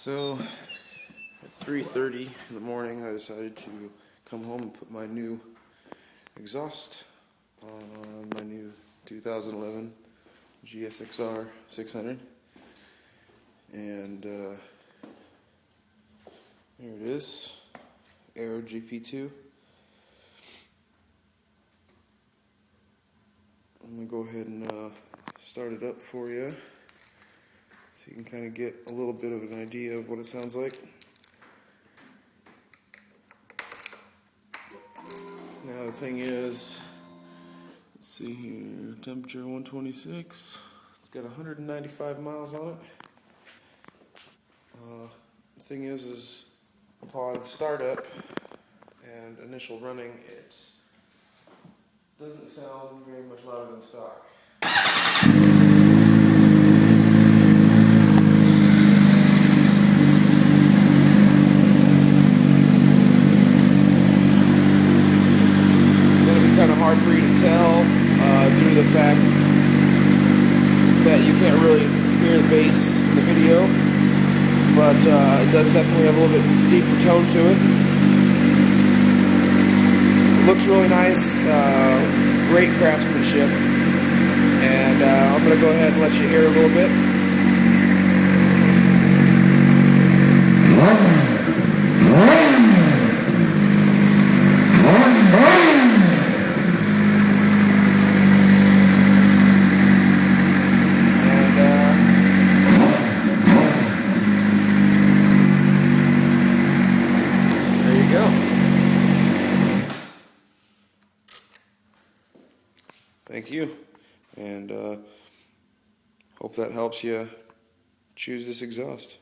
So at 3:30 in the morning I decided to come home and put my new exhaust on my new 2011 GSXR 600, and there it is, Aero GP2. I'm going to go ahead and start it up for you so you can kind of get a little bit of an idea of what it sounds like. Now the thing is, let's see here, temperature 126, it's got 195 miles on it. The thing is upon startup and initial running, it doesn't sound very much louder than stock. Kind of hard for you to tell due to the fact that you can't really hear the bass in the video, but it does definitely have a little bit deeper tone to it. It looks really nice, great craftsmanship, and I'm going to go ahead and let you hear a little bit. Thank you, and hope that helps you choose this exhaust.